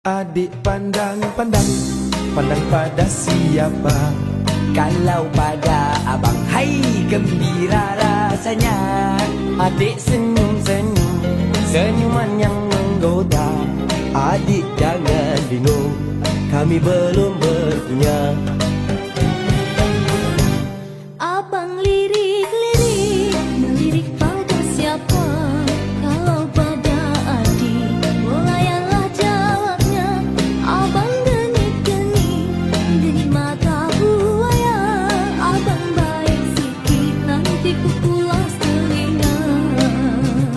Adik pandang pada siapa? Kalau pada abang, hai gembira rasanya. Adik senyum-senyum, senyuman yang menggoda. Adik jangan bingung, kami belum berpunya. Abang lirik-lirik, melirik pada siapa? Kalau pada adik, melayanlah jawabnya. Abang geni mata buaya. Abang baik sikit, nanti ku pulas telinga.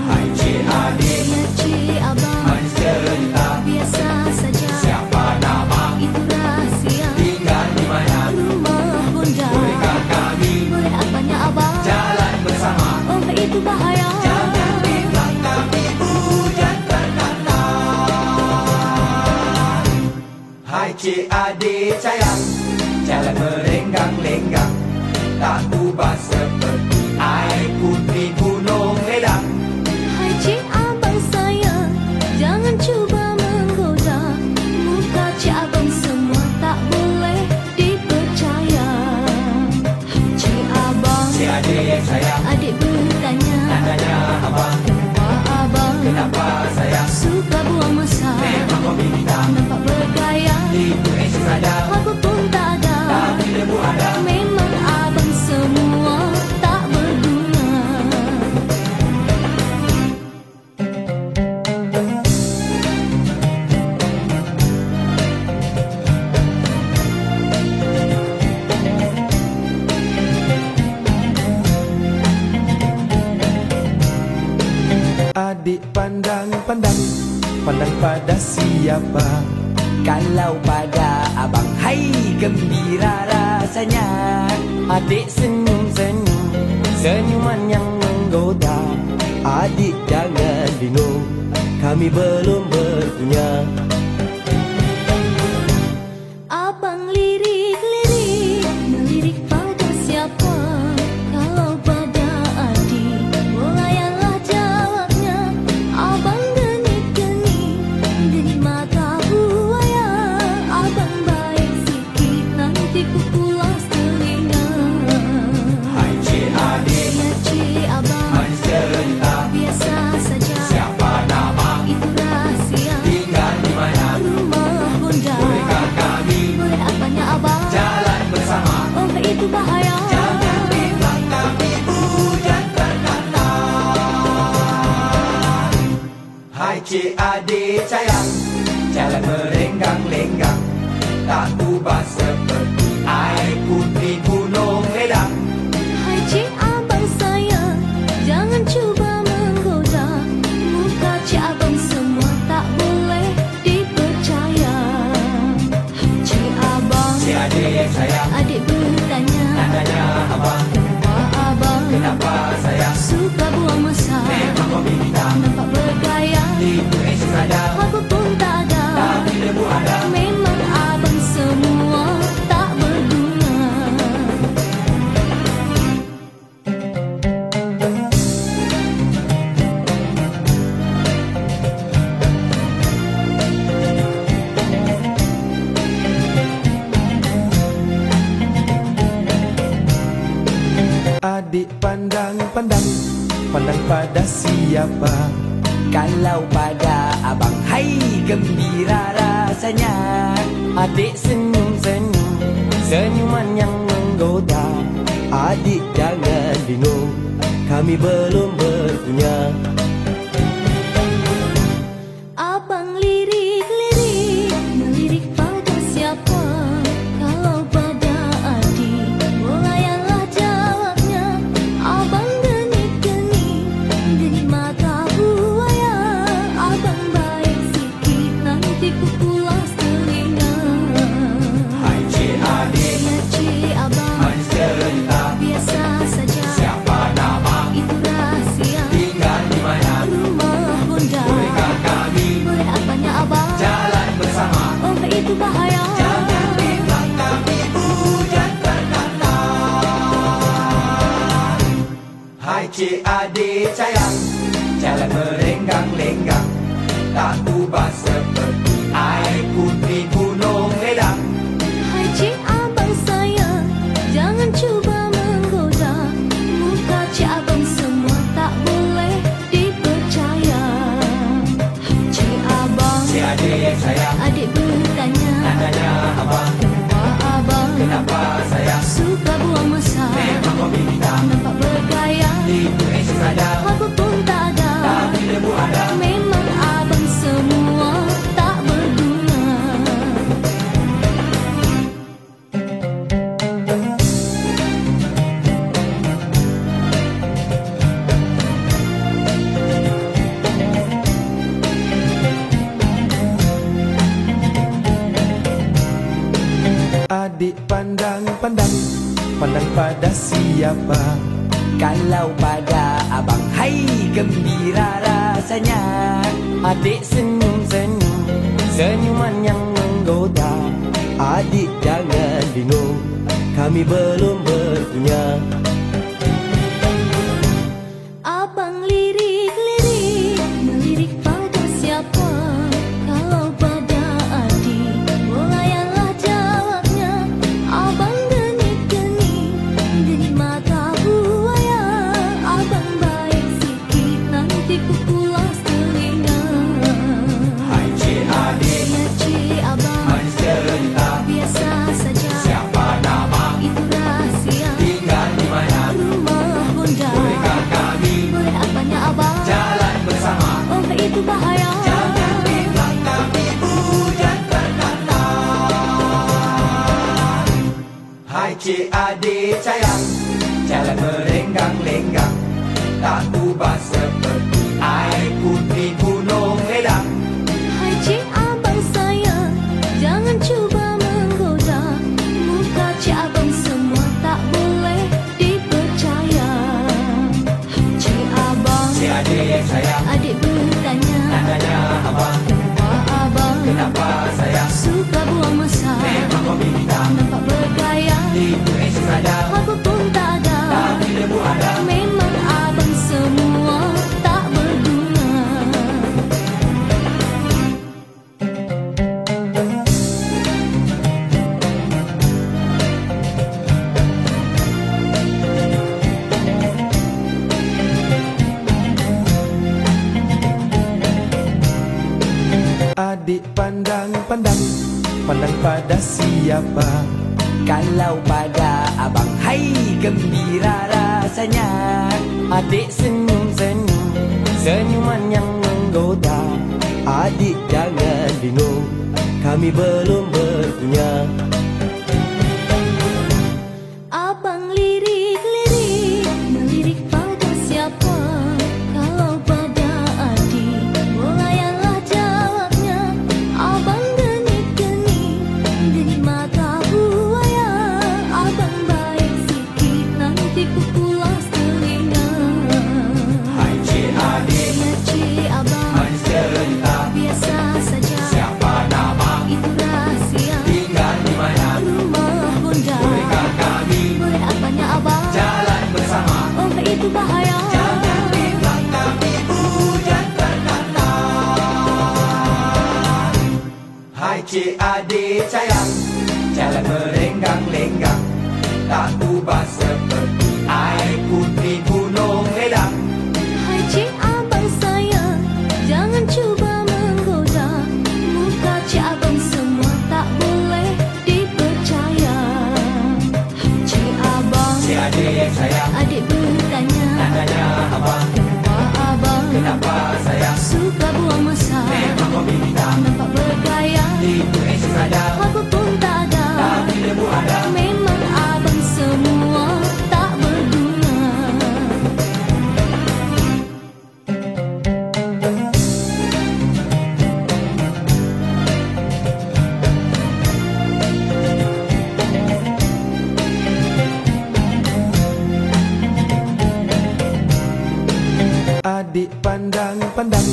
Hai cik adik, Ya cik abang, manis cerita. biasa saja. Siapa nama? Itu rahasia. Tinggal di mana? Rumah bunda. Bolehkah kami Boleh apanya abang? jalan bersama? Oh itu bahaya. Jangan bilang kami hujan terkata. Hai cik adik sayang, jalan merenggang-lenggang, tak ubah seperti air putih gunung ledang. Hai cik abang sayang, jangan cuba menggoda. Muka cik abang semua tak boleh dipercaya. Hai cik abang, Cik adik yang sayang, adik bertanya, tanya abang, kenapa abang kenapa sayang? suka buang masa? Memang kau bintang, Nampak bergaya, itu esok saja, aku pun tak ada. tapi debu ada. Memang abang semua tak berguna. Adik pandang pada siapa? Kalau pada abang, hai gembira rasanya. Adik senyum-senyum, senyuman yang menggoda. Adik jangan bingung, kami belum berpunya. Abang lirik-lirik, melirik pada siapa? Kalau pada adik, melayanlah jawabnya. Abang geni mata buaya. Abang baik sikit, nanti ku pulas telinga. Hai cik adik, Ya cik abang, manis cerita. biasa saja. Siapa nama? Itu rahasia. Tinggal di mana? Rumah bunda. Bolehkah kami Boleh apanya abang? jalan bersama? Oh itu bahaya. Jangan bilang kami hujan terkata. Hai cik adik sayang, jalan merenggang-lenggang, tak ubah seperti air putih gunung ledang. Hai cik abang sayang, jangan cuba menggoda. Muka cik abang semua tak boleh dipercaya. Hai cik abang, Cik adik yang sayang, adik bertanya, tanya abang, kenapa abang kenapa sayang? suka buang masa? Memang kau bintang, Nampak bergaya, itu esok saja, aku pun tak ada. tapi debu ada. Memang abang semua tak berguna. Adik pandang pada siapa? Kalau pada abang, hai gembira rasanya. Adik senyum-senyum, senyuman yang menggoda. Adik jangan bingung, kami belum berpunya. Abang lirik-lirik, melirik pada siapa? Kalau pada adik, melayanlah jawabnya. Abang geni mata buaya. Abang baik sikit, nanti ku pulas telinga. Hai cik adik, Ya cik abang, manis cerita. biasa saja. Siapa nama? Itu rahasia. Tinggal di mana? Rumah bunda. Bolehkah kami Boleh apanya abang? jalan bersama? Oh itu bahaya. Jangan bilang kami hujan terkata. Hai cik adik sayang, jalan merenggang-lenggang, tak ubah seperti air adik sayang, adik bertanya, tanya abang, kenapa abang kenapa sayang? suka buang masa? Memang hobi kita, Nampak bergaya, itu sadar. apa pun tak ada. Tapi ilmu ada, Memang abang semua tak berguna. Adik pandang-pandang, pandang pada siapa? Kalau pada abang, hai gembira rasanya. Adik senyum-senyum, senyuman yang menggoda. Adik jangan bingung, kami belum berpunya. Abang lirik-lirik, melirik pada siapa? Kalau pada adik, bolayanlah jawabnya. Abang genit-genit, dari mata buaya. Abang baik sikit, nanti ku pulas telinga. hai cik adik, Ya cik abang, manis cerita. biasa saja. Siapa nama, Itu rahsia, tinggal di mana? rumah bunda. Bolehkah kami Boleh apanya abang? jalan bersama? Oh itu bahaya. Jangan bilang kami hujan berkata. Hai cik adik sayang, jalan merenggang-lenggang, tak ubah seperti air putih gunung ledang. Hai cik abang sayang, jangan cuba menggoda. Muka cik abang semua tak boleh dipercaya. Hai cik abang, Cik adik sayang, adik bertanya, tanya abang, kenapa abang kenapa sayang? suka buang masa? Memang hobi kita, Nampak bergaya, itu sadar. apa pun tak ada. Tapi ilmu ada, Memang abang semua tak berguna. Adik pandang-pandang, pandang pada siapa? Kalau pada abang, hai gembira rasanya. Adik senyum-senyum, senyuman yang menggoda. Adik jangan bingung, kami belum berpunya. Abang lirik-lirik, melirik pada siapa? Kalau pada adik, bolayanlah jawabnya. Abang genit-genit, dari mata buaya. Abang baik sikit, nanti ku pulas telinga. hai cik adik, Ya cik abang, manis cerita. biasa saja. Siapa nama, Itu rahsia, tinggal di mana? rumah bunda. Bolehkah kami Boleh apanya abang? jalan bersama? Oh itu bahaya. Jangan bilang kami hujan berkata. Hai cik adik sayang, jalan merenggang-lenggang, tak ubah seperti air putih gunung ledang. Hai cik abang sayang, jangan cuba menggoda. Muka cik abang semua tak boleh dipercaya. Hai cik abang, Cik adik sayang, adik bertanya, tanya abang, kenapa abang kenapa sayang? suka buang masa? Memang hobi kita, Nampak bergaya, itu sadar. apa pun tak ada. Tapi ilmu ada, Memang abang semua tak berguna. Adik pandang-pandang,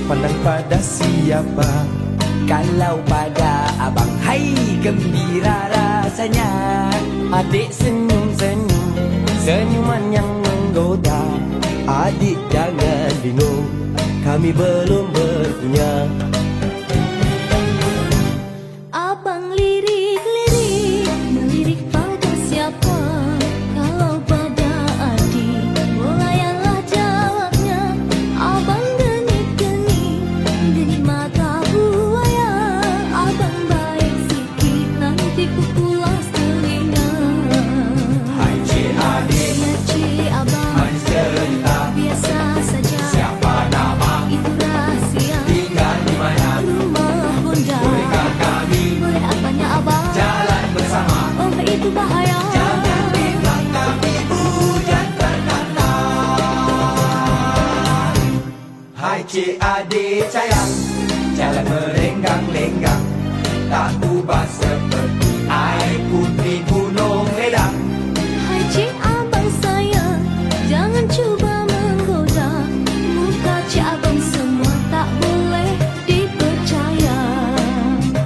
pandang pada siapa? Kalau pada abang, hai gembira rasanya. Adik senyum-senyum, senyuman yang menggoda. Adik jangan bingung, kami belum berpunya. Abang lirik-lirik, melirik pada siapa? Kalau pada adik, bolayanlah jawabnya. Abang genit-genit, dari mata buaya. tak ubah seperti air putih gunung Ledang. Hai cik abang sayang, jangan cuba menggoda. Muka cik abang semua tak boleh dipercaya.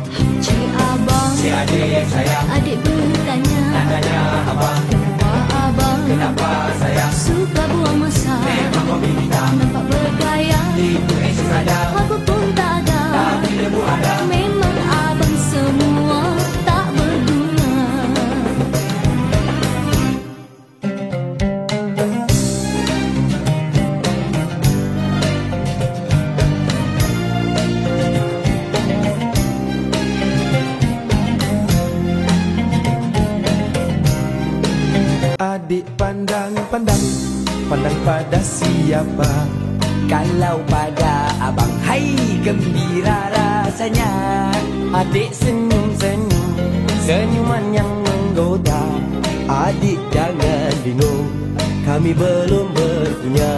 Hai cik abang, Cik adik sayang, adik bertanya, tanya abang, kenapa abang kenapa sayang suka buang masa? memang kopi hitam? Nampak bergaya, Itu esok sadar, apa pun tak ada. tapi lembu ada. Memang abang semua tak berguna. Adik pandang-pandang, pandang pada siapa? Kalau pada abang, hai gembira rasanya. Adik senyum-senyum, senyuman yang menggoda. Adik jangan bingung, kami belum berpunya.